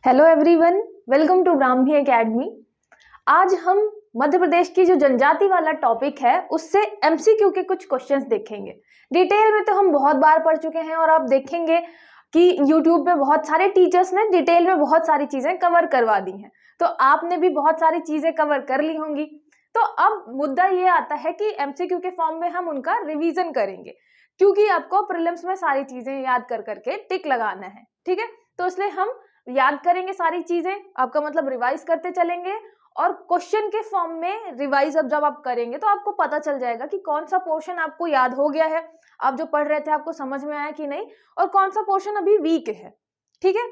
Hello everyone, welcome to Brahmi academy. आज हम मध्य प्रदेश की जो जनजाति वाला टॉपिक है उससे एमसीक्यू के कुछ क्वेश्चंस देखेंगे। डिटेल में तो हम बहुत बार पढ़ चुके हैं और आप देखेंगे कि यूट्यूब पे बहुत सारे टीचर्स ने डिटेल में बहुत सारी चीजें कवर करवा दी हैं, तो आपने भी बहुत सारी चीजें कवर कर ली होंगी। तो अब मुद्दा ये आता है कि एमसीक्यू के फॉर्म में हम उनका रिवीजन करेंगे, क्योंकि आपको प्रीलिम्स में सारी चीजें याद कर करके टिक लगाना है। ठीक है, तो इसलिए हम याद करेंगे सारी चीजें, आपका मतलब रिवाइज करते चलेंगे और क्वेश्चन के फॉर्म में रिवाइज अब जब आप करेंगे तो आपको पता चल जाएगा कि कौन सा पोर्शन आपको याद हो गया है, आप जो पढ़ रहे थे आपको समझ में आया कि नहीं, और कौन सा पोर्शन अभी वीक है। ठीक है,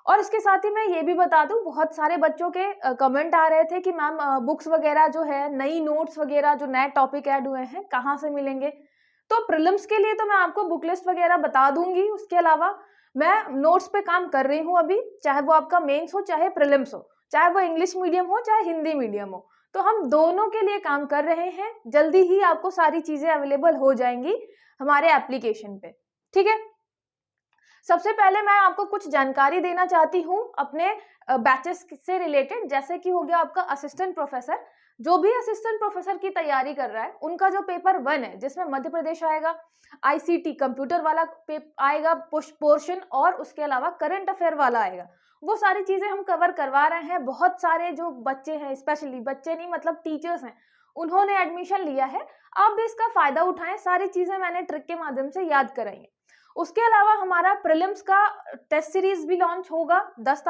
और इसके साथ ही मैं ये भी बता दूं, बहुत सारे बच्चों के कमेंट आ रहे थे कि मैम बुक्स वगैरह जो है, नई नोट्स वगैरह जो नए टॉपिक ऐड हुए हैं कहाँ से मिलेंगे। तो प्रीलिम्स के लिए तो मैं आपको बुक लिस्ट वगैरह बता दूंगी, उसके अलावा मैं नोट्स पे काम कर रही हूँ अभी, चाहे वो आपका मेंस हो चाहे प्रीलिम्स हो, चाहे वो इंग्लिश मीडियम हो चाहे हिंदी मीडियम हो, तो हम दोनों के लिए काम कर रहे हैं। जल्दी ही आपको सारी चीजें अवेलेबल हो जाएंगी हमारे एप्लीकेशन पे। ठीक है, सबसे पहले मैं आपको कुछ जानकारी देना चाहती हूँ अपने बैचेस से रिलेटेड। जैसे कि हो गया आपका असिस्टेंट प्रोफेसर, जो भी असिस्टेंट प्रोफेसर की तैयारी कर रहा है उनका जो पेपर 1 है, जिसमें मध्य प्रदेश आएगा, आईसीटी कंप्यूटर वाला आएगा पोर्शन, और उसके अलावा करंट अफेयर वाला आएगा, वो सारी चीजें हम कवर करवा रहे हैं। बहुत सारे जो बच्चे हैं, स्पेशली बच्चे नहीं मतलब टीचर्स हैं, उन्होंने एडमिशन लिया है, आप भी इसका फायदा उठाएं। सारी चीजें मैंने ट्रिक के माध्यम से याद कराई हैं। उसके अलावा हमारा प्रीलिम्स का टेस्ट सीरीज भी लॉन्च होगा 10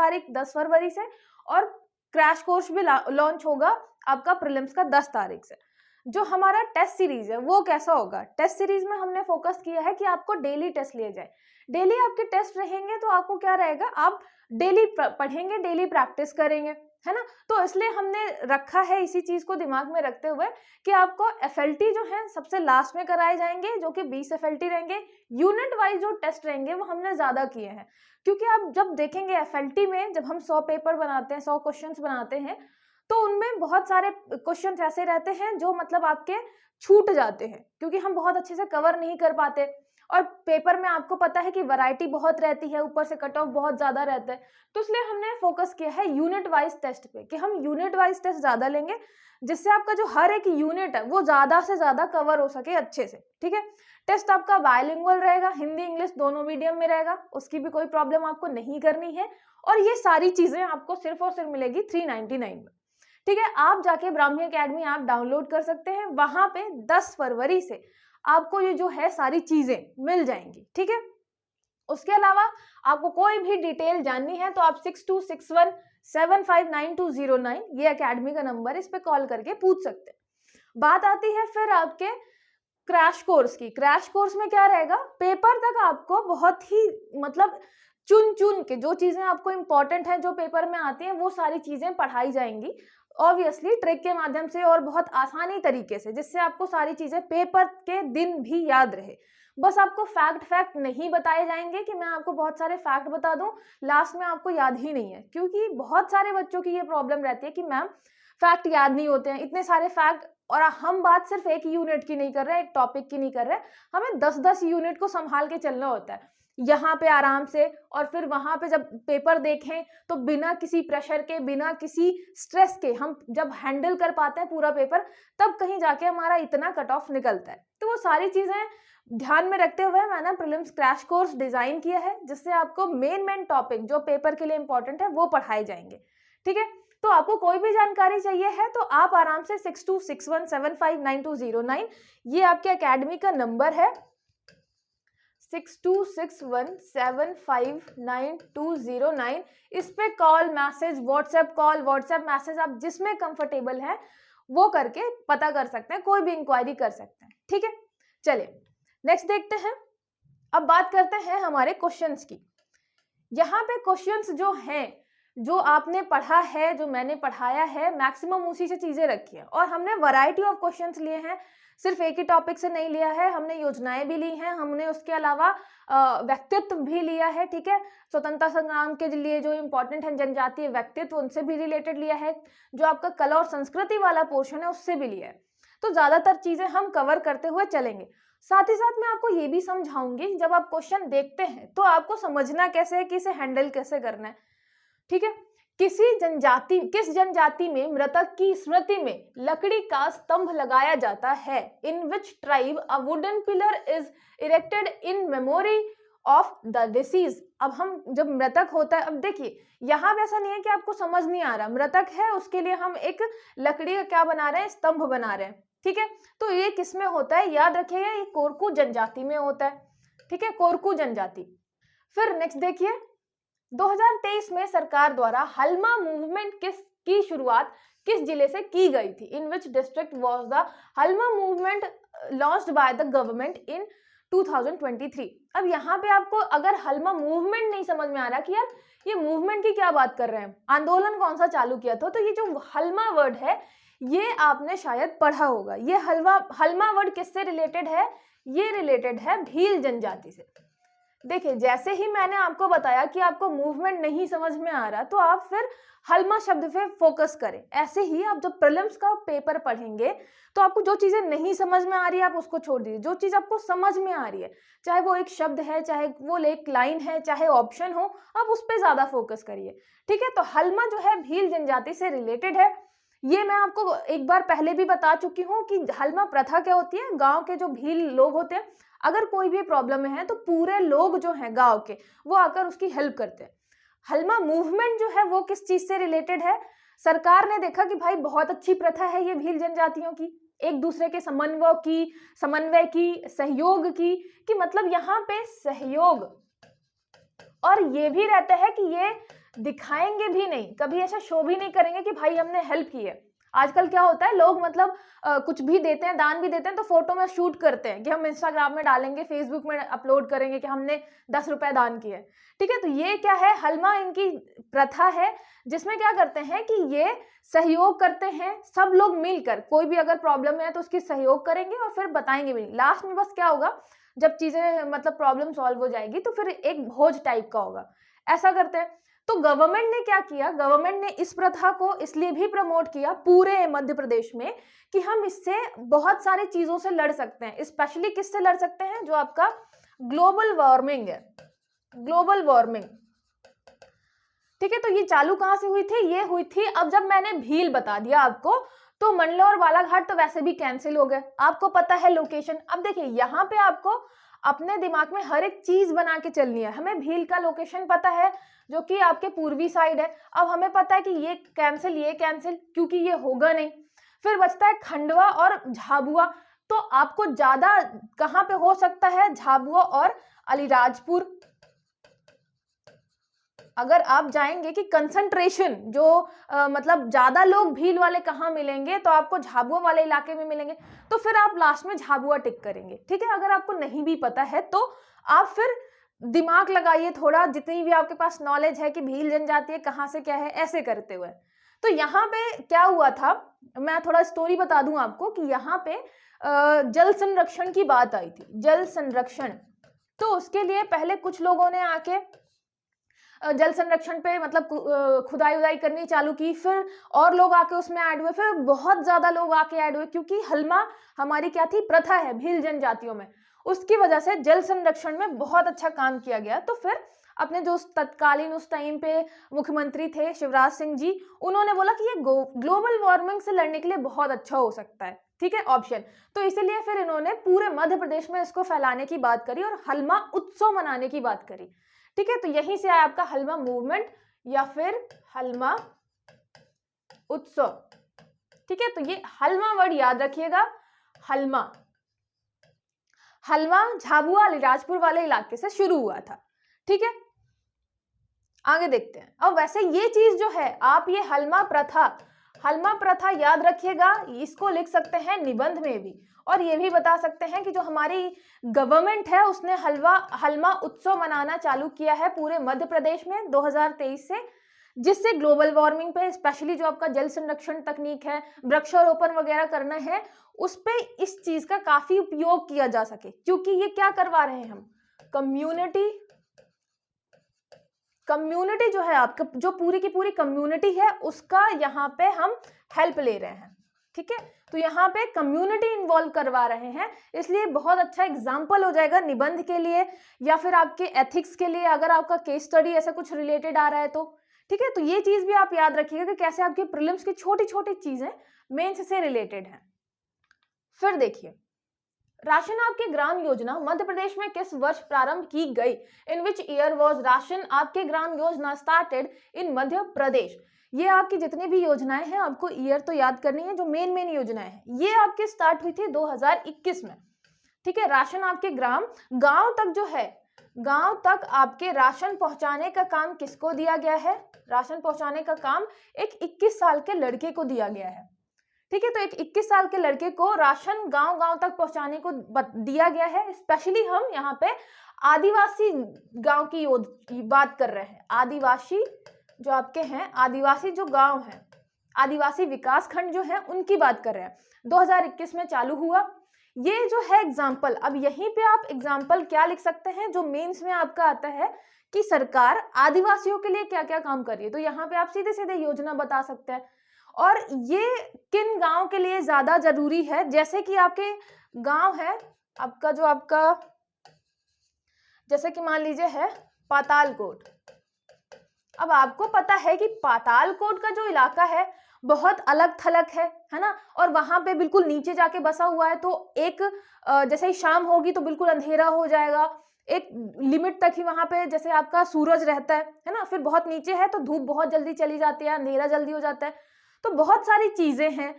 फरवरी से, और क्रैश कोर्स भी लॉन्च होगा आपका प्रीलिम्स का 10 तारीख से। जो हमारा टेस्ट सीरीज है वो कैसा होगा, टेस्ट सीरीज में हमने फोकस किया है कि आपको डेली टेस्ट लिए जाए। डेली आपके टेस्ट रहेंगे तो आपको क्या रहेगा, आप डेली पढ़ेंगे, डेली प्रैक्टिस करेंगे, है ना। तो इसलिए हमने रखा है इसी चीज को दिमाग में रखते हुए कि आपको एफएलटी जो है सबसे लास्ट में कराए जाएंगे, जो कि 20 एफएलटी रहेंगे। यूनिट वाइज जो टेस्ट रहेंगे वो हमने ज्यादा किए हैं, क्योंकि आप जब देखेंगे एफएलटी में जब हम 100 पेपर बनाते हैं, 100 क्वेश्चंस बनाते हैं, तो उनमें बहुत सारे क्वेश्चंस ऐसे रहते हैं जो मतलब आपके छूट जाते हैं, क्योंकि हम बहुत अच्छे से कवर नहीं कर पाते। और पेपर में आपको पता है कि वैरायटी बहुत रहती है, ऊपर से कट ऑफ बहुत ज्यादा रहता है, तो इसलिए हमने फोकस किया है यूनिट वाइज टेस्ट पे, कि हम यूनिट वाइज टेस्ट ज्यादा लेंगे, जिससे आपका जो हर एक यूनिट है वो ज्यादा से ज्यादा कवर हो सके अच्छे से। ठीक है, टेस्ट आपका बायलिंगुअल रहेगा, हिंदी इंग्लिश दोनों मीडियम में रहेगा, उसकी भी कोई प्रॉब्लम आपको नहीं करनी है। और ये सारी चीजें आपको सिर्फ और सिर्फ मिलेगी 399 में। ठीक है, आप जाके ब्राह्मी एकेडमी ऐप डाउनलोड कर सकते हैं, वहां पे 10 फरवरी से आपको ये जो है सारी चीजें मिल जाएंगी। ठीक है, उसके अलावा आपको कोई भी डिटेल जाननी है तो आप 6261759209 ये एकेडमी का नंबर, इस पे कॉल करके पूछ सकते हैं। बात आती है फिर आपके क्रैश कोर्स की। क्रैश कोर्स में क्या रहेगा, पेपर तक आपको बहुत ही मतलब चुन चुन के जो चीजें आपको इंपॉर्टेंट है, जो पेपर में आती हैं, वो सारी चीजें पढ़ाई जाएंगी, ऑब्वियसली ट्रिक के माध्यम से और बहुत आसानी तरीके से, जिससे आपको सारी चीजें पेपर के दिन भी याद रहे। बस आपको फैक्ट नहीं बताए जाएंगे कि मैं आपको बहुत सारे फैक्ट बता दूं, लास्ट में आपको याद ही नहीं है, क्योंकि बहुत सारे बच्चों की ये प्रॉब्लम रहती है कि मैम फैक्ट याद नहीं होते हैं, इतने सारे फैक्ट। और हम बात सिर्फ एक यूनिट की नहीं कर रहे, एक टॉपिक की नहीं कर रहे, हमें 10-10 यूनिट को संभाल के चलना होता है यहाँ पे आराम से, और फिर वहां पे जब पेपर देखें तो बिना किसी प्रेशर के, बिना किसी स्ट्रेस के हम जब हैंडल कर पाते हैं पूरा पेपर, तब कहीं जाके हमारा इतना कट ऑफ निकलता है। तो वो सारी चीजें ध्यान में रखते हुए मैंने प्रीलिम्स क्रैश कोर्स डिजाइन किया है, जिससे आपको मेन टॉपिक जो पेपर के लिए इंपॉर्टेंट है वो पढ़ाए जाएंगे। ठीक है, तो आपको कोई भी जानकारी चाहिए है तो आप आराम से 6261759209, ये आपके एकेडमी का नंबर है, 6261759209, इस पे कॉल मैसेज, व्हाट्सएप मैसेज, आप जिसमें कंफर्टेबल है वो करके पता कर सकते हैं, कोई भी इंक्वायरी कर सकते हैं। ठीक है, चलिए नेक्स्ट देखते हैं। अब बात करते हैं हमारे क्वेश्चंस की। यहाँ पे क्वेश्चंस जो हैं, जो आपने पढ़ा है, जो मैंने पढ़ाया है, मैक्सिमम उसी से चीजें रखी है, और हमने वैरायटी ऑफ क्वेश्चंस लिए हैं, सिर्फ एक ही टॉपिक से नहीं लिया है, हमने योजनाएं भी ली हैं, हमने उसके अलावा व्यक्तित्व भी लिया है। ठीक है, स्वतंत्रता संग्राम के लिए जो इंपॉर्टेंट है जनजातीय व्यक्तित्व, उनसे भी रिलेटेड लिया है, जो आपका कला और संस्कृति वाला पोर्शन है उससे भी लिया है। तो ज्यादातर चीजें हम कवर करते हुए चलेंगे। साथ ही साथ मैं आपको ये भी समझाऊंगी, जब आप क्वेश्चन देखते हैं तो आपको समझना कैसे है कि इसे हैंडल कैसे करना है। ठीक है। किस जनजाति में मृतक की स्मृति में लकड़ी का स्तंभ लगाया जाता है? In which tribe a wooden pillar is erected in memory of the disease. अब हम जब मृतक होता है, अब देखिए यहाँ पे ऐसा नहीं है कि आपको समझ नहीं आ रहा, मृतक है उसके लिए हम एक लकड़ी का क्या बना रहे हैं, स्तंभ बना रहे हैं, ठीक है। तो ये किस में होता है, याद रखिएगा, ये कोरकू जनजाति में होता है, ठीक है, कोरकू जनजाति। फिर नेक्स्ट देखिए, 2023 में सरकार द्वारा हलमा मूवमेंट की शुरुआत किस जिले से की गई थी? इन विच डिस्ट्रिक्ट वाज द हलमा movement launched by the government in 2023। अब यहाँ पे आपको अगर हलमा मूवमेंट नहीं समझ में आ रहा कि यार ये मूवमेंट की क्या बात कर रहे हैं, आंदोलन कौन सा चालू किया था, तो ये जो हलमा वर्ड है ये आपने शायद पढ़ा होगा। ये हलमा वर्ड किससे रिलेटेड है? ये रिलेटेड है भील जनजाति से। देखिए जैसे ही मैंने आपको बताया कि आपको मूवमेंट नहीं समझ में आ रहा तो आप फिर हलमा शब्द पे फोकस करें। ऐसे ही आप जब प्रीलिम्स का पेपर पढ़ेंगे तो आपको जो चीजें नहीं समझ में आ रही है आप उसको छोड़ दीजिए, जो चीज आपको समझ में आ रही है, चाहे वो एक शब्द है, चाहे वो एक लाइन है, चाहे ऑप्शन हो, आप उस पर ज्यादा फोकस करिए, ठीक है। तो हलमा जो है भील जनजाति से रिलेटेड है। ये मैं आपको एक बार पहले भी बता चुकी हूँ कि हलमा प्रथा क्या होती है। गांव के जो भील लोग होते हैं, अगर कोई भी प्रॉब्लम में है तो पूरे लोग जो हैं गांव के वो आकर उसकी हेल्प करते हैं। हलमा मूवमेंट जो है वो किस चीज से रिलेटेड है? सरकार ने देखा कि भाई बहुत अच्छी प्रथा है ये भील जनजातियों की, एक दूसरे के समन्वय की सहयोग की, कि मतलब यहाँ पे सहयोग, और ये भी रहता है कि ये दिखाएंगे भी नहीं, कभी ऐसा शो भी नहीं करेंगे कि भाई हमने हेल्प की है। आजकल क्या होता है, लोग मतलब कुछ भी देते हैं, दान भी देते हैं तो फोटो में शूट करते हैं कि हम इंस्टाग्राम में डालेंगे, फेसबुक में अपलोड करेंगे कि हमने 10 रुपए दान किए, ठीक है। तो ये क्या है, हलमा इनकी प्रथा है जिसमें क्या करते हैं कि ये सहयोग करते हैं, सब लोग मिलकर, कोई भी अगर प्रॉब्लम है तो उसकी सहयोग करेंगे और फिर बताएंगे भी। लास्ट में बस क्या होगा, जब चीजें मतलब प्रॉब्लम सॉल्व हो जाएगी तो फिर एक भोज टाइप का होगा, ऐसा करते हैं। तो गवर्नमेंट ने क्या किया, गवर्नमेंट ने इस प्रथा को इसलिए भी प्रमोट किया पूरे मध्य प्रदेश में कि हम इससे बहुत सारी चीजों से लड़ सकते हैं। स्पेशली किससे लड़ सकते हैं? जो आपका ग्लोबल वार्मिंग है, ग्लोबल वार्मिंग, ठीक है। तो ये चालू कहां से हुई थी? ये हुई थी, अब जब मैंने भील बता दिया आपको तो मंडला और बालाघाट तो वैसे भी कैंसिल हो गए, आपको पता है लोकेशन। अब देखिए यहाँ पे आपको अपने दिमाग में हर एक चीज बना के चलनी है। हमें भील का लोकेशन पता है जो कि आपके पूर्वी साइड है, अब हमें पता है कि ये कैंसिल क्योंकि ये होगा नहीं। फिर बचता है खंडवा और झाबुआ, तो आपको ज्यादा कहाँ पे हो सकता है? झाबुआ और अलीराजपुर। अगर आप जाएंगे कि कंसंट्रेशन जो मतलब ज्यादा लोग भील वाले कहाँ मिलेंगे, तो आपको झाबुआ वाले इलाके में मिलेंगे, तो फिर आप लास्ट में झाबुआ टिक करेंगे, ठीक है। अगर आपको नहीं भी पता है तो आप फिर दिमाग लगाइए थोड़ा, जितनी भी आपके पास नॉलेज है कि भील जनजाति है कहाँ से क्या है, ऐसे करते हुए। तो यहाँ पे क्या हुआ था, मैं थोड़ा स्टोरी बता दूं आपको कि यहाँ पे जल संरक्षण की बात आई थी, जल संरक्षण। तो उसके लिए पहले कुछ लोगों ने आके जल संरक्षण पे मतलब खुदाई उदाई करनी चालू की, फिर और लोग आके उसमें ऐड हुए, फिर बहुत ज्यादा लोग आके ऐड हुए, क्योंकि हलमा हमारी क्या थी, प्रथा है भील जनजातियों में, उसकी वजह से जल संरक्षण में बहुत अच्छा काम किया गया। तो फिर अपने जो तत्कालीन उस टाइम पे मुख्यमंत्री थे शिवराज सिंह जी, उन्होंने बोला कि ये ग्लोबल वार्मिंग से लड़ने के लिए बहुत अच्छा हो सकता है, ठीक है, ऑप्शन। तो इसीलिए फिर इन्होंने पूरे मध्य प्रदेश में इसको फैलाने की बात करी और हलमा उत्सव मनाने की बात करी, ठीक है। तो यहीं से आया आपका हलमा मूवमेंट या फिर हलमा उत्सव, ठीक है। तो ये हलमा वर्ड याद रखिएगा, हलमा, हलमा झाबुआ अलीराजपुर वाले इलाके से शुरू हुआ था, ठीक है। आगे देखते हैं। अब वैसे ये चीज जो है, आप ये हलमा प्रथा याद रखिएगा, इसको लिख सकते हैं निबंध में भी, और ये भी बता सकते हैं कि जो हमारी गवर्नमेंट है उसने हलमा उत्सव मनाना चालू किया है पूरे मध्य प्रदेश में 2023 से, जिससे ग्लोबल वार्मिंग पे स्पेशली जो आपका जल संरक्षण तकनीक है, वृक्षारोपण वगैरह करना है, उस पे इस चीज का काफी उपयोग किया जा सके। क्योंकि ये क्या करवा रहे हैं हम, कम्युनिटी जो है आपका, जो पूरी की पूरी कम्युनिटी है उसका यहाँ पे हम हेल्प ले रहे हैं, ठीक है। तो यहाँ पे कम्युनिटी इन्वॉल्व करवा रहे हैं, इसलिए बहुत अच्छा एग्जाम्पल हो जाएगा निबंध के लिए या फिर आपके एथिक्स के लिए, अगर आपका केस स्टडी ऐसा कुछ रिलेटेड आ रहा है तो, ठीक है, तो ये चीज भी आप याद रखिएगा कि कैसे आपके प्रीलिम्स की छोटी छोटी चीजें मेंस से रिलेटेड हैं। फिर देखिए, राशन आपके ग्राम योजना मध्य प्रदेश में किस वर्ष प्रारंभ की गई? इन विच ईयर वॉज राशन आपके ग्राम योजना स्टार्टेड इन मध्य प्रदेश? ये आपकी जितनी भी योजनाएं हैं आपको ईयर तो याद करनी है, जो मेन योजनाएं हैं ये आपकी स्टार्ट हुई थी 2021 में। ठीक है, राशन आपके ग्राम, गांव तक जो है, गांव तक आपके राशन पहुंचाने का काम किसको दिया गया है? राशन पहुंचाने का काम एक 21 साल के लड़के को दिया गया है। ठीक है, तो एक 21 साल के लड़के को राशन गांव गांव तक पहुंचाने को दिया गया है। स्पेशली हम यहाँ पे आदिवासी गांव की बात कर रहे हैं। आदिवासी जो आपके हैं, आदिवासी जो गांव हैं, आदिवासी विकास खंड जो है उनकी बात कर रहे हैं। 2021 में चालू हुआ। ये जो है एग्जाम्पल, अब यहीं पे आप एग्जाम्पल क्या लिख सकते हैं जो मेंस में आपका आता है कि सरकार आदिवासियों के लिए क्या क्या काम कर रही है, तो यहाँ पे आप सीधे सीधे योजना बता सकते हैं। और ये किन गांव के लिए ज्यादा जरूरी है, जैसे कि आपके गांव है आपका, जो आपका जैसे कि मान लीजिए है पातालकोट। अब आपको पता है कि पातालकोट का जो इलाका है बहुत अलग थलग है ना, और वहां पे बिल्कुल नीचे जाके बसा हुआ है, तो एक जैसे ही शाम होगी तो बिल्कुल अंधेरा हो जाएगा, एक लिमिट तक ही वहां पे जैसे आपका सूरज रहता है ना, फिर बहुत नीचे है तो धूप बहुत जल्दी चली जाती है, अंधेरा जल्दी हो जाता है, तो बहुत सारी चीजें हैं।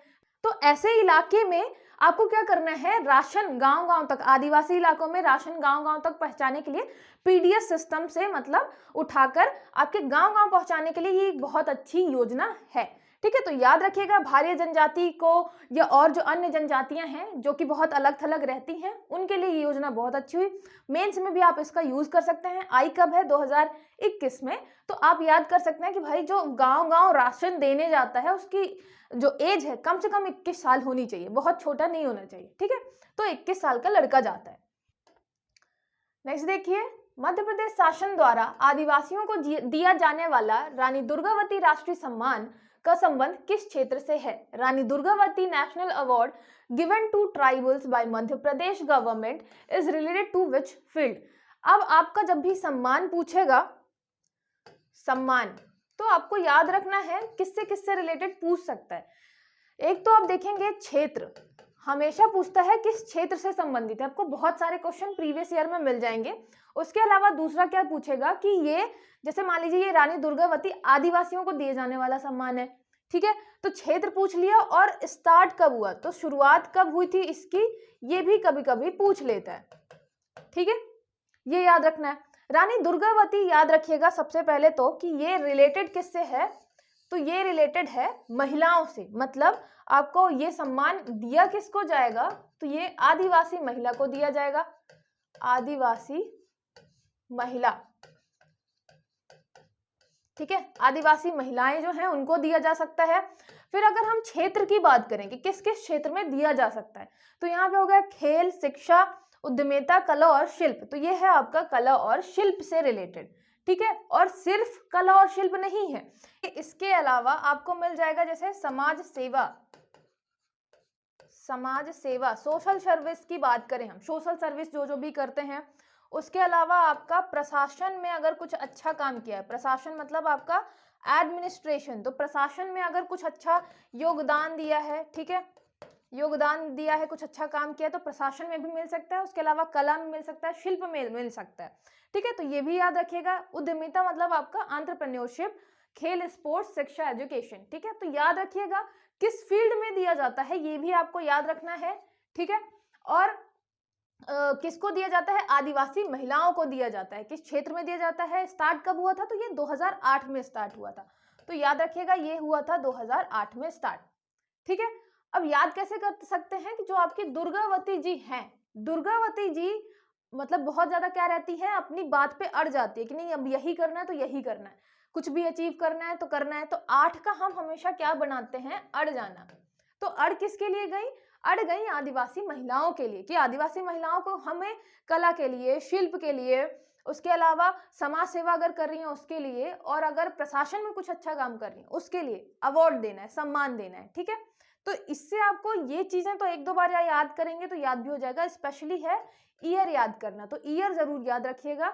तो ऐसे इलाके में आपको क्या करना है, राशन गांव गांव तक, आदिवासी इलाकों में राशन गांव गांव तक पहुंचाने के लिए पीडीएस सिस्टम से मतलब उठाकर आपके गांव गांव पहुंचाने के लिए ये एक बहुत अच्छी योजना है। ठीक है, तो याद रखिएगा भारी जनजाति को या और जो अन्य जनजातियां हैं जो कि बहुत अलग थलग रहती हैं उनके लिए ये योजना बहुत अच्छी हुई। मेंस में भी आप इसका यूज कर सकते हैं। आई कब है? 2021 में। तो आप याद कर सकते हैं कि भाई जो गांव गांव राशन देने जाता है उसकी जो एज है कम से कम 21 साल होनी चाहिए, बहुत छोटा नहीं होना चाहिए। ठीक है, तो 21 साल का लड़का जाता है। नेक्स्ट देखिए, मध्य प्रदेश शासन द्वारा आदिवासियों को दिया जाने वाला रानी दुर्गावती राष्ट्रीय सम्मान का संबंध किस क्षेत्र से है? Rani Durgavati national award given to tribals by Madhya Pradesh government is related to which field? अब आपका जब भी सम्मान पूछेगा, सम्मान, तो आपको याद रखना है किससे किससे रिलेटेड पूछ सकता है। एक तो आप देखेंगे क्षेत्र, हमेशा पूछता है किस क्षेत्र से संबंधित है, आपको बहुत सारे क्वेश्चन प्रीवियस ईयर में मिल जाएंगे। उसके अलावा दूसरा क्या पूछेगा कि ये जैसे मान लीजिए ये रानी दुर्गावती आदिवासियों को दिए जाने वाला सम्मान है। ठीक है, तो क्षेत्र पूछ लिया, और स्टार्ट कब हुआ, तो शुरुआत कब हुई थी इसकी, ये भी कभी कभी पूछ लेता है। ठीक है, ये याद रखना है। रानी दुर्गावती याद रखिएगा सबसे पहले तो कि ये रिलेटेड किससे है, तो ये रिलेटेड है महिलाओं से, मतलब आपको ये सम्मान दिया किसको जाएगा, तो ये आदिवासी महिला को दिया जाएगा, आदिवासी महिला। ठीक है, आदिवासी महिलाएं जो हैं उनको दिया जा सकता है। फिर अगर हम क्षेत्र की बात करें कि किस किस क्षेत्र में दिया जा सकता है, तो यहाँ पे हो गया खेल, शिक्षा, उद्यमिता, कला और शिल्प। तो ये है आपका कला और शिल्प से रिलेटेड। ठीक है, और सिर्फ कला और शिल्प नहीं है, इसके अलावा आपको मिल जाएगा जैसे समाज सेवा, समाज सेवा, सोशल सर्विस की बात करें हम, सोशल सर्विस जो जो भी करते हैं। उसके अलावा आपका प्रशासन में अगर कुछ अच्छा काम किया है, प्रशासन मतलब आपका एडमिनिस्ट्रेशन, तो प्रशासन में अगर कुछ अच्छा योगदान दिया है, ठीक है, योगदान दिया है, कुछ अच्छा काम किया है, तो प्रशासन में भी मिल सकता है। उसके अलावा कला में मिल सकता है, शिल्प में मिल सकता है। ठीक है, तो ये भी याद रखिएगा। उद्यमिता मतलब आपका एंटरप्रेन्योरशिप, खेल, स्पोर्ट्स, शिक्षा, एजुकेशन। ठीक है, तो याद रखिएगा किस फील्ड में दिया जाता है ये भी आपको याद रखना है। ठीक है, और किसको दिया जाता है, आदिवासी महिलाओं को दिया जाता है। किस क्षेत्र में दिया जाता है, स्टार्ट कब हुआ था, तो ये 2008 में स्टार्ट हुआ था। तो याद रखिएगा ये हुआ था 2008 में स्टार्ट। ठीक है, अब याद कैसे कर सकते हैं कि जो आपकी दुर्गावती जी हैं, दुर्गावती जी मतलब बहुत ज्यादा क्या रहती है, अपनी बात पे अड़ जाती है कि नहीं अब यही करना है तो यही करना है, कुछ भी अचीव करना है तो करना है। तो 8 का हम हमेशा क्या बनाते हैं, अड़ जाना। तो अड़ किसके लिए गई, अड़ गई आदिवासी महिलाओं के लिए, कि आदिवासी महिलाओं को हमें कला के लिए, शिल्प के लिए, उसके अलावा समाज सेवा अगर कर रही हैं उसके लिए, और अगर प्रशासन में कुछ अच्छा काम कर रही हैं उसके लिए अवार्ड देना है, सम्मान देना है। ठीक है, तो इससे आपको ये चीजें तो एक दो बार याद करेंगे तो याद भी हो जाएगा। स्पेशली है ईयर याद करना, तो ईयर जरूर याद रखिएगा।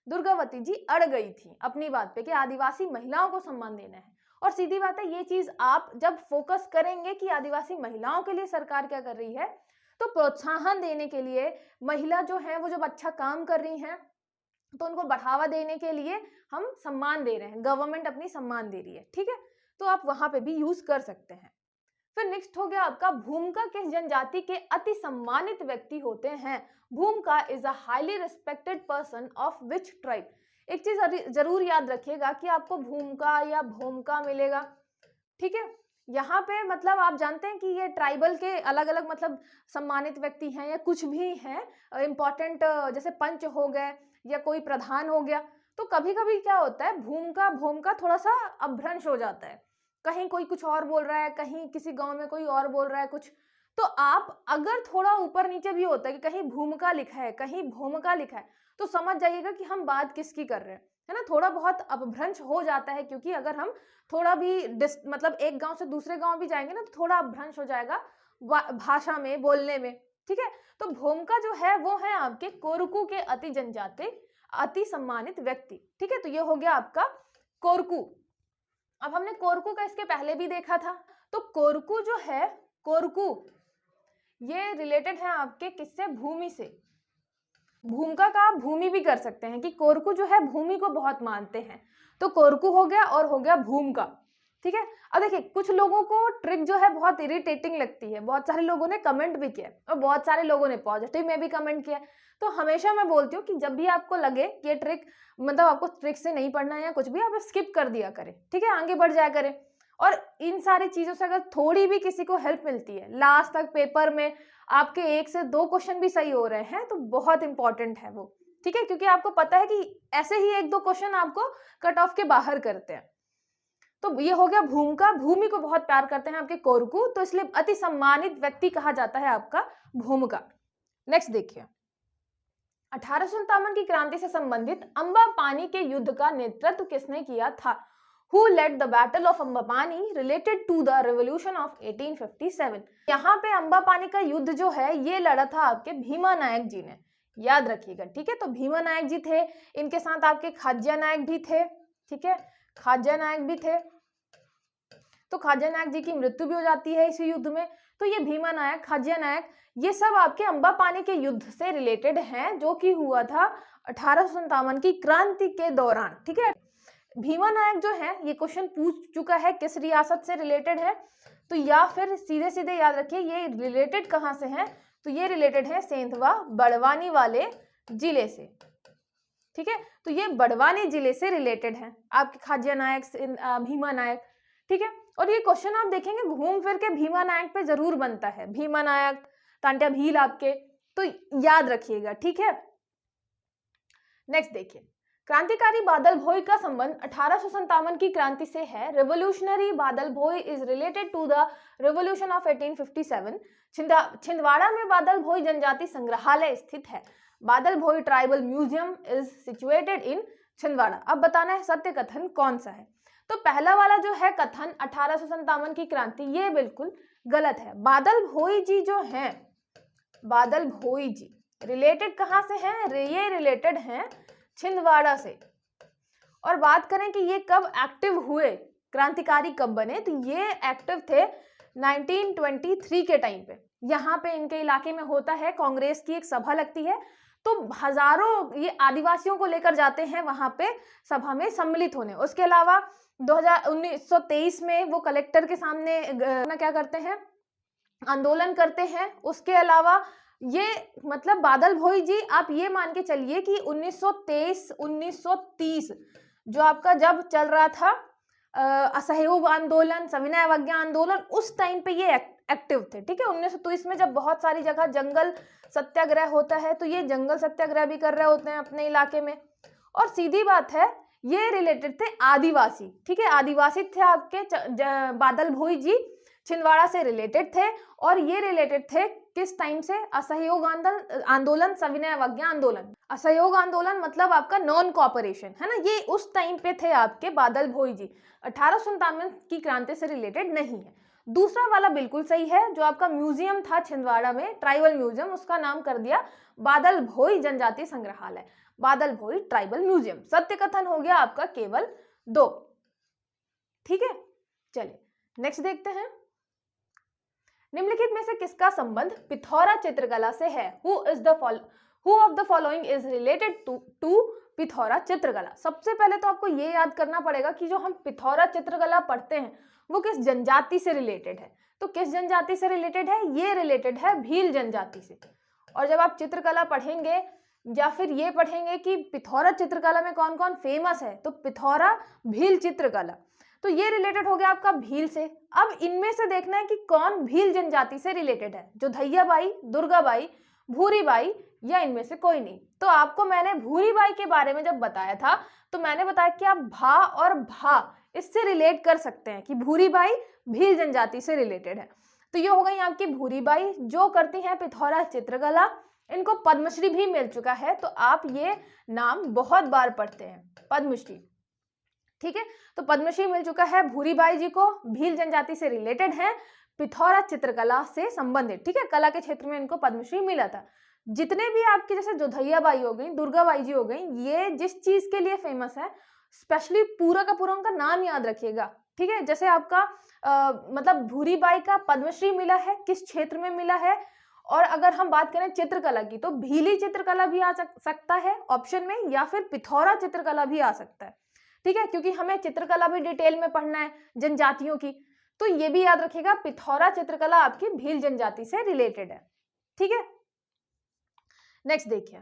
दुर्गावती जी अड़ गई थी अपनी बात पे कि आदिवासी महिलाओं को सम्मान देना है। और सीधी बात है, ये चीज आप जब फोकस करेंगे कि आदिवासी महिलाओं के लिए सरकार क्या कर रही है, तो प्रोत्साहन देने के लिए, महिला जो है वो जब अच्छा काम कर रही हैं तो उनको बढ़ावा देने के लिए हम सम्मान दे रहे हैं, गवर्नमेंट अपनी सम्मान दे रही है, ठीक है। तो आप वहां पे भी यूज कर सकते हैं। फिर नेक्स्ट हो गया आपका, भूमिका किस जनजाति के अति सम्मानित व्यक्ति होते हैं। भूमिका is a highly respected person of which tribe. एक चीज जरूर याद रखिएगा कि आपको भूमिका या भूमिका मिलेगा, ठीक है। यहाँ पे मतलब आप जानते हैं कि ये ट्राइबल के अलग अलग मतलब सम्मानित व्यक्ति हैं या कुछ भी हैं इंपॉर्टेंट, जैसे पंच हो गए या कोई प्रधान हो गया। तो कभी कभी क्या होता है, भूमिका थोड़ा सा अपभ्रंश हो जाता है, कहीं कोई कुछ और बोल रहा है, कहीं किसी गांव में कोई और बोल रहा है कुछ। तो आप अगर थोड़ा ऊपर नीचे भी होता है कि कहीं भूमिका लिखा है कहीं भूमिका लिखा है, तो समझ जाइएगा कि हम बात किसकी कर रहे हैं, है ना। थोड़ा बहुत अपभ्रंश हो जाता है, क्योंकि अगर हम थोड़ा भी मतलब एक गांव से दूसरे गांव भी जाएंगे ना, तो थोड़ा अपभ्रंश हो जाएगा भाषा में, बोलने में, ठीक है। तो भूमिका जो है वो है आपके कोरकू के अति जनजाति अति सम्मानित व्यक्ति, ठीक है। तो ये हो गया आपका कोरकू। अब हमने कोरकू का इसके पहले भी देखा था। तो कोरकू जो है, कोरकू ये रिलेटेड है आपके किससे, भूमि से। भूमिका का आप भूमि भी कर सकते हैं कि कोरकू जो है भूमि को बहुत मानते हैं। तो कोरकू हो गया और हो गया भूमिका, ठीक है। अब देखिए, कुछ लोगों को ट्रिक जो है बहुत इरिटेटिंग लगती है, बहुत सारे लोगों ने कमेंट भी किया और बहुत सारे लोगों ने पॉजिटिव में भी कमेंट किया। तो हमेशा मैं बोलती हूँ कि जब भी आपको लगे कि ये ट्रिक मतलब आपको ट्रिक से नहीं पढ़ना है या कुछ भी, आप स्किप कर दिया करें, ठीक है, आगे बढ़ जाया करें। और इन सारी चीजों से अगर थोड़ी भी किसी को हेल्प मिलती है, लास्ट तक पेपर में आपके 1 से 2 क्वेश्चन भी सही हो रहे हैं, तो बहुत इंपॉर्टेंट है वो, ठीक है। क्योंकि आपको पता है कि ऐसे ही 1-2 क्वेश्चन आपको कट ऑफ के बाहर करते हैं। तो ये हो गया भूमिका, भूमि को बहुत प्यार करते हैं आपके कोरकू, तो इसलिए अति सम्मानित व्यक्ति कहा जाता है आपका भूमिका। नेक्स्ट देखिए, 1857 की क्रांति से संबंधित अम्बापानी के युद्ध का नेतृत्व किसने किया था। Who led the Battle of Ambapani related to the Revolution of 1857? यहाँ पे अम्बापानी का युद्ध जो है ये लड़ा था आपके भीमा नायक जी ने, याद रखिएगा, ठीक है। तो भीमा नायक जी थे, इनके साथ आपके खाज्या नायक भी थे, ठीक है, खाज्या नायक भी थे। तो खाज्या नायक जी की मृत्यु भी हो जाती है इस युद्ध में। तो ये भीमा नायक, खाज्या नायक, ये सब आपके अम्बापानी के युद्ध से रिलेटेड हैं, जो कि हुआ था 1857 की क्रांति के दौरान, ठीक है। भीमा नायक जो है, ये क्वेश्चन पूछ चुका है किस रियासत से रिलेटेड है, तो या फिर सीधे सीधे याद रखिए ये रिलेटेड कहाँ से है, तो ये रिलेटेड है सेंधवा बड़वानी वाले जिले से, ठीक है। तो ये बड़वानी जिले से रिलेटेड है आपके खाज्या नायक, भीमा नायक, ठीक है। और ये क्वेश्चन आप देखेंगे घूम फिर के भीमा नायक पे जरूर बनता है, भीमा नायक, तांत्या भील आपके, तो याद रखिएगा, ठीक है। नेक्स्ट देखिए, क्रांतिकारी बादल भोई का संबंध 1857 की क्रांति से है। Revolutionary Badal Bhoi is related to the revolution of 1857। Chhindwara में बादल भोई जनजाति संग्रहालय स्थित है। Badal Bhoi tribal museum is situated in Chhindwara. अब बताना है सत्य कथन कौन सा है। तो पहला वाला जो है कथन 1857 की क्रांति, ये बिल्कुल गलत है। बादल भोई जी जो हैं, बादल भोई जी रिलेटेड कहाँ से हैं, ये रिलेटेड हैं छिंदवाड़ा से। और बात करें कि ये कब एक्टिव हुए, क्रांतिकारी कब बने, तो ये एक्टिव थे 1923 के टाइम पे। यहाँ पे इनके इलाके में होता है, कांग्रेस की एक सभा लगती है, तो हजारों ये आदिवासियों को लेकर जाते हैं वहां पे सभा में सम्मिलित होने। उसके अलावा 1923 में वो कलेक्टर के सामने क्या करते हैं, आंदोलन करते हैं। उसके अलावा ये मतलब बादल भोई जी आप ये मान के चलिए कि 1923 जो आपका जब चल रहा था असहयोग आंदोलन, सविनय अवज्ञा आंदोलन, उस टाइम पे ये एक्टिव थे, ठीक है। 1923 में जब बहुत सारी जगह जंगल सत्याग्रह होता है, तो ये जंगल सत्याग्रह भी कर रहे होते हैं अपने इलाके में। और सीधी बात है, ये रिलेटेड थे आदिवासी, ठीक है, आदिवासी थे आपके बादल भोई जी, छिंदवाड़ा से रिलेटेड थे और ये रिलेटेड थे किस टाइम से? असहयोग आंदोलन, सविनय अवज्ञा आंदोलन। असहयोग आंदोलन मतलब आपका नॉन कॉपरेशन, है ना, ये उस टाइम पे थे आपके बादल भोई जी। 1857 की क्रांति से रिलेटेड नहीं है। दूसरा वाला बिल्कुल सही है, जो आपका म्यूजियम था छिंदवाड़ा में, ट्राइबल म्यूजियम, उसका नाम कर दिया बादल भोई जनजातीय संग्रहालय, बादल भोई ट्राइबल म्यूजियम। सत्य कथन हो गया आपका केवल 2। ठीक है, चलिए नेक्स्ट देखते हैं। निम्नलिखित में से किसका संबंध पिथौरा चित्रकला से है? Who of the following is related to Pithora चित्रकला? सबसे पहले तो आपको ये याद करना पड़ेगा कि जो हम पिथौरा चित्रकला पढ़ते हैं वो किस जनजाति से रिलेटेड है। तो किस जनजाति से रिलेटेड है? ये रिलेटेड है भील जनजाति से। और जब आप चित्रकला पढ़ेंगे या फिर ये पढ़ेंगे कि पिथौरा चित्रकला में कौन कौन फेमस है, तो पिथौरा भील चित्रकला, तो ये रिलेटेड हो गया आपका भील से। अब इनमें से देखना है कि कौन भील जनजाति से रिलेटेड है, जो धैयाबाई, दुर्गाबाई, भूरीबाई या इनमें से कोई नहीं। तो आपको मैंने भूरीबाई के बारे में जब बताया था तो मैंने बताया कि आप भा और भा इससे रिलेट कर सकते हैं कि भूरीबाई भील जनजाति से रिलेटेड है। तो ये हो गई आपकी भूरीबाई जो करती हैं पिथौरा चित्रकला। इनको पद्मश्री भी मिल चुका है, तो आप ये नाम बहुत बार पढ़ते हैं, पद्मश्री। ठीक है, तो पद्मश्री मिल चुका है भूरीबाई जी को, भील जनजाति से रिलेटेड है, पिथौरा चित्रकला से संबंधित। ठीक है, कला के क्षेत्र में इनको पद्मश्री मिला था। जितने भी आपके जैसे जोधैयाबाई हो गई, दुर्गाबाई जी हो गई, ये जिस चीज के लिए फेमस है, स्पेशली पूरा का पूरा उनका नाम याद रखिएगा। ठीक है, जैसे आपका मतलब भूरीबाई का पद्मश्री मिला है, किस क्षेत्र में मिला है, और अगर हम बात करें चित्रकला की तो भीली चित्रकला भी आ सकता है ऑप्शन में, या फिर पिथौरा चित्रकला भी आ सकता है। ठीक है, क्योंकि हमें चित्रकला भी डिटेल में पढ़ना है जनजातियों की, तो ये भी याद रखिएगा पिथौरा चित्रकला आपकी भील जनजाति से रिलेटेड है। ठीक है, नेक्स्ट देखिए,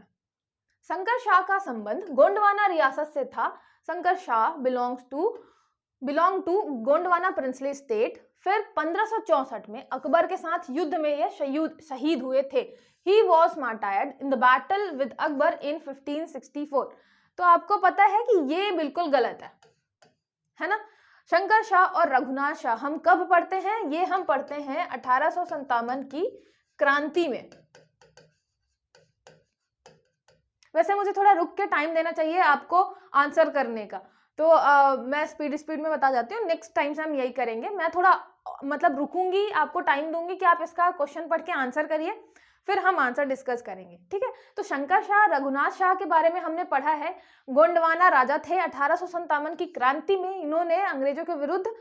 शंकर शाह का संबंध गोंडवाना रियासत से था। Shankar Shah belong to Gondwana princely state. फिर 1564 में अकबर के साथ युद्ध में ये शहीद हुए थे। He was martyred in the battle with Akbar in 1564। तो आपको पता है कि ये बिल्कुल गलत है ना। शंकर शाह और रघुनाथ शाह हम कब पढ़ते हैं? ये हम पढ़ते हैं 1857 की क्रांति में। वैसे मुझे थोड़ा रुक के टाइम देना चाहिए आपको आंसर करने का, तो मैं स्पीड में बता जाती हूँ। नेक्स्ट टाइम से हम यही करेंगे, मैं थोड़ा मतलब रुकूंगी, आपको टाइम दूंगी कि आप इसका क्वेश्चन पढ़ के आंसर करिए, फिर हम आंसर डिस्कस करेंगे। ठीक है, तो शंकर शाह, रघुनाथ शाह के बारे में हमने पढ़ा है। गोंडवाना राजा थे। 1857 की क्रांति में इन्होंने अंग्रेजों के विरुद्ध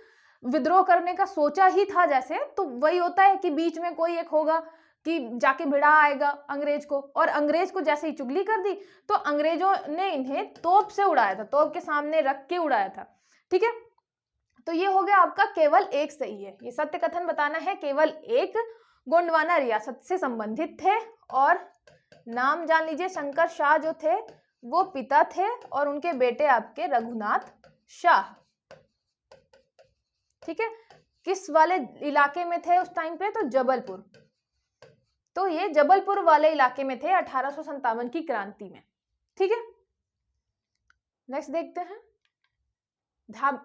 विद्रोह करने का सोचा ही था। जैसे तो वही होता है कि बीच में कोई एक होगा कि जाके भिड़ा आएगा अंग्रेज को, और अंग्रेज को जैसे ही चुगली कर दी तो अंग्रेजों ने इन्हें तोप से उड़ाया था, तोप के सामने रख के उड़ाया था। ठीक है, तो ये हो गया आपका केवल एक सही है। ये सत्य कथन बताना है, केवल एक गोंडवाना रियासत से संबंधित थे। और नाम जान लीजिए, शंकर शाह जो थे वो पिता थे और उनके बेटे आपके रघुनाथ शाह। ठीक है, किस वाले इलाके में थे उस टाइम पे? तो जबलपुर। तो ये जबलपुर वाले इलाके में थे 1857 की क्रांति में। ठीक है, नेक्स्ट देखते हैं।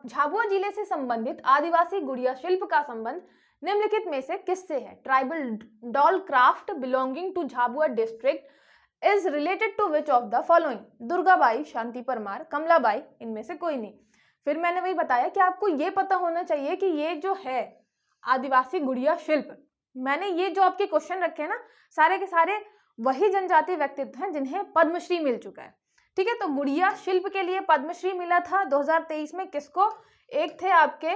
झाबुआ जिले से संबंधित आदिवासी गुड़िया शिल्प का संबंध निम्नलिखित में से किससे है? Tribal doll craft belonging to Jhabua district is related to which of the following? Durgabai, Shanti Parmar, Kamlabai, इनमें से कोई नहीं। फिर मैंने वही बताया कि आपको ये पता होना चाहिए कि ये जो है आदिवासी गुड़िया शिल्प, मैंने ये जो आपके क्वेश्चन रखे हैं ना, सारे के सारे वही जनजातीय व्यक्तित्व हैं जिन्हें पद्मश्री मिल चुका है। ठीक है, तो गुड़िया शिल्प के लिए पद्मश्री मिला था 2023 में किसको? एक थे आपके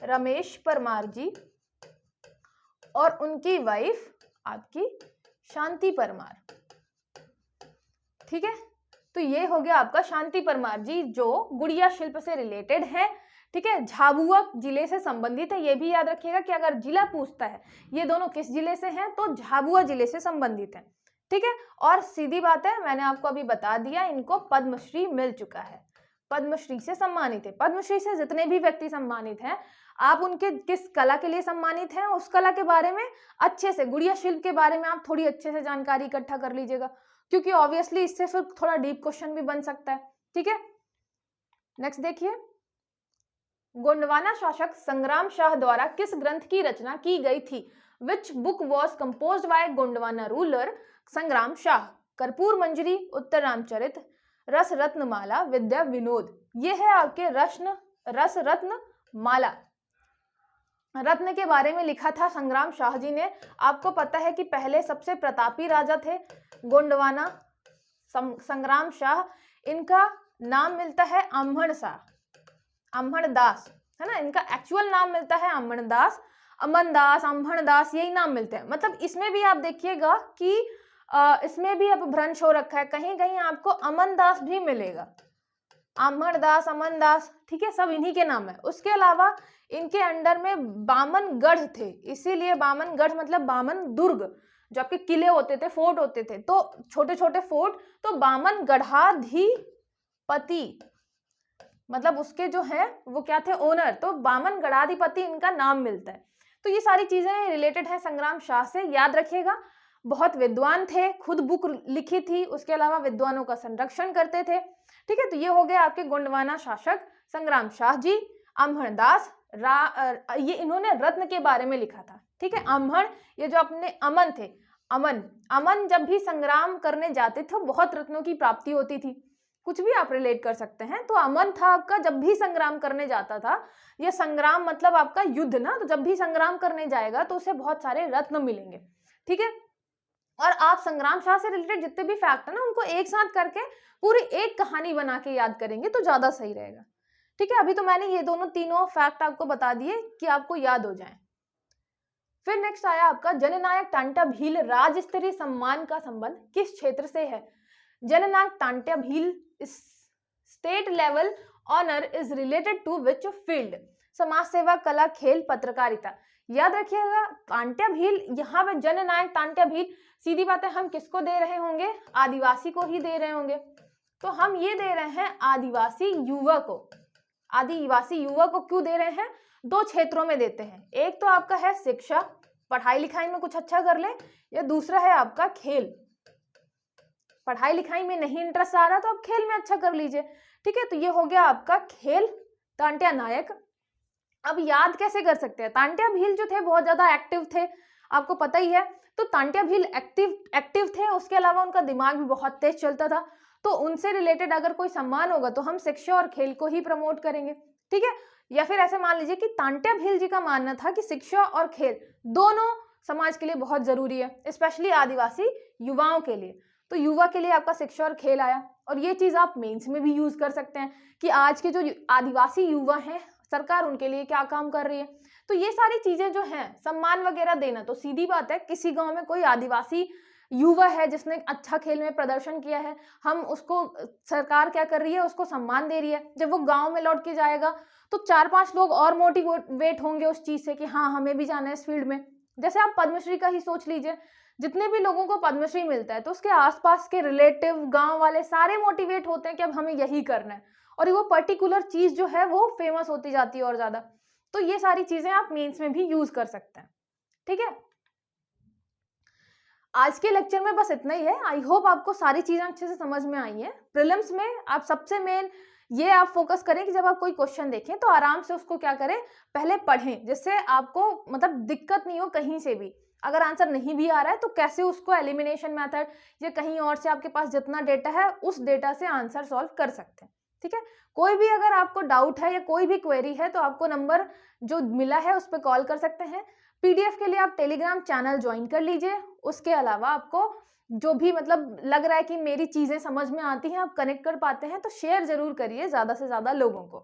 रमेश परमार जी और उनकी वाइफ आपकी शांति परमार। ठीक है, तो ये हो गया आपका शांति परमार जी जो गुड़िया शिल्प से रिलेटेड है। ठीक है, झाबुआ जिले से संबंधित है। ये भी याद रखिएगा कि अगर जिला पूछता है ये दोनों किस जिले से हैं, तो झाबुआ जिले से संबंधित है। ठीक है, और सीधी बात है, मैंने आपको अभी बता दिया, इनको पद्मश्री मिल चुका है, पद्मश्री से सम्मानित है। पद्मश्री से जितने भी व्यक्ति सम्मानित हैं, आप उनके किस कला के लिए सम्मानित हैं उस कला के बारे में अच्छे से, गुड़िया शिल्प के बारे में आप थोड़ी अच्छे से जानकारी इकट्ठा कर लीजिएगा, क्योंकि ऑब्वियसली इससे फिर थोड़ा डीप क्वेश्चन भी बन सकता है। ठीक है, नेक्स्ट देखिए, गोंडवाना शासक संग्राम शाह द्वारा किस ग्रंथ की रचना की गई थी? Which book was composed bye Gondwana ruler संग्राम शाह? कर्पूर मंजरी, उत्तर रामचरित, रस रत्न माला, विद्या विनोद। ये है आपके रस रत्न माला। रत्न के बारे में लिखा था संग्राम शाह जी ने। आपको पता है कि पहले सबसे प्रतापी राजा थे गोंडवाना संग्राम शाह। इनका नाम मिलता है अम्हण शाह, अम्हण दास, है ना। इनका एक्चुअल नाम मिलता है अम्हण दास, अमन दास, अम्हण दास, यही नाम मिलते हैं। मतलब इसमें भी आप देखिएगा कि इसमें भी अब भ्रंश हो रखा है, कहीं कहीं आपको अमन दास भी मिलेगा, अम्हण दास, अमन दास, ठीक है, सब इन्हीं के नाम है। उसके अलावा इनके अंडर में बामन गढ़ थे, इसीलिए बामन गढ़ मतलब बामन दुर्ग, जो आपके किले होते थे, फोर्ट होते थे, तो छोटे छोटे फोर्ट, तो बामन गढ़ाधिपति मतलब उसके जो है वो क्या थे, ओनर, तो बामन गढ़ाधिपति इनका नाम मिलता है। तो ये सारी चीजें रिलेटेड है संग्राम शाह से, याद रखिएगा। बहुत विद्वान थे, खुद बुक लिखी थी, उसके अलावा विद्वानों का संरक्षण करते थे, ठीक है। तो ये हो गया आपके गोंडवाना शासक संग्राम शाह जी। अम्हण दास, ये इन्होंने रत्न के बारे में लिखा था, ठीक है। अम्हण, ये जो अपने अमन थे, अमन जब भी संग्राम करने जाते थे बहुत रत्नों की प्राप्ति होती थी, कुछ भी आप रिलेट कर सकते हैं। तो अमन था आपका, जब भी संग्राम करने जाता था, ये संग्राम मतलब आपका युद्ध ना, तो जब भी संग्राम करने जाएगा तो उसे बहुत सारे रत्न मिलेंगे, ठीक है। और आप संग्राम शाह से रिलेटेड जितने भी फैक्ट है ना, उनको एक साथ करके पूरी एक कहानी बना के याद करेंगे तो ज्यादा सही रहेगा, ठीक है। अभी तो मैंने ये तीनों फैक्ट आपको बता दिए कि आपको याद हो जाए। फिर नेक्स्ट आया आपका जननायक टांट्या भील राज्य स्तरीय सम्मान का संबंध किस क्षेत्र से है? जननायक Tantya Bhil state level honour is related to which field? समाज सेवा, कला, खेल, पत्रकारिता। याद रखिएगा टांट्या भील, यहाँ पे जननायक टांट्या भील, सीधी बात है, हम किसको दे रहे होंगे? आदिवासी को ही दे रहे होंगे। तो हम ये दे रहे हैं आदिवासी युवा को। आदिवासी युवा को क्यों दे रहे हैं? दो क्षेत्रों में देते हैं, एक तो आपका है शिक्षा, पढ़ाई लिखाई में कुछ अच्छा कर ले, या दूसरा है आपका खेल, पढ़ाई लिखाई में नहीं इंटरेस्ट आ रहा तो आप खेल में अच्छा कर लीजिए, ठीक है। तो ये हो गया आपका खेल, टांट्या नायक। अब याद कैसे कर सकते हैं? टांट्या भील जो थे बहुत ज्यादा एक्टिव थे, आपको पता ही है। तो टांट्या भील एक्टिव थे, उसके अलावा उनका दिमाग भी बहुत तेज चलता था। तो उनसे रिलेटेड अगर कोई सम्मान होगा तो हम शिक्षा और खेल को ही प्रमोट करेंगे, ठीक है। या फिर ऐसे मान लीजिए कि टांट्या भील जी का मानना था कि शिक्षा और खेल दोनों समाज के लिए बहुत जरूरी है, स्पेशली आदिवासी युवाओं के लिए। तो युवा के लिए आपका शिक्षा और खेल आया, और ये चीज आप मेंस में भी यूज कर सकते हैं कि आज के जो आदिवासी युवा हैं, सरकार उनके लिए क्या काम कर रही है। तो ये सारी चीजें जो हैं, सम्मान वगैरह देना, तो सीधी बात है, किसी गांव में कोई आदिवासी युवा है जिसने अच्छा खेल में प्रदर्शन किया है, हम उसको, सरकार क्या कर रही है, उसको सम्मान दे रही है। जब वो गांव में लौट के जाएगा तो 4-5 लोग और मोटिवेट होंगे उस चीज से कि हाँ हमें भी जाना है इस फील्ड में। जैसे आप पद्मश्री का ही सोच लीजिए, जितने भी लोगों को पद्मश्री मिलता है तो उसके आसपास के रिलेटिव, गांव वाले सारे मोटिवेट होते हैं कि अब हमें यही करना है, और वो पर्टिकुलर चीज जो है वो फेमस होती जाती है और ज्यादा। तो ये सारी चीजें आप मेंस में भी यूज कर सकते हैं, ठीक है। आज के लेक्चर में बस इतना ही है। आई होप आपको सारी चीजें अच्छे से समझ में आई हैं। प्रीलिम्स में आप सबसे मेन ये आप फोकस करें कि जब आप कोई क्वेश्चन देखें तो आराम से उसको क्या करें, पहले पढ़ें, जिससे आपको मतलब दिक्कत नहीं हो कहीं से भी। अगर आंसर नहीं भी आ रहा है तो कैसे उसको एलिमिनेशन मेथड या कहीं और से आपके पास जितना डेटा है उस डेटा से आंसर सॉल्व कर सकते हैं, ठीक है। कोई भी अगर आपको डाउट है या कोई भी क्वेरी है तो आपको नंबर जो मिला है उस पर कॉल कर सकते हैं। पीडीएफ के लिए आप टेलीग्राम चैनल ज्वाइन कर लीजिए। उसके अलावा आपको जो भी मतलब लग रहा है कि मेरी चीजें समझ में आती हैं, आप कनेक्ट कर पाते हैं, तो शेयर जरूर करिए ज्यादा से ज्यादा लोगों को।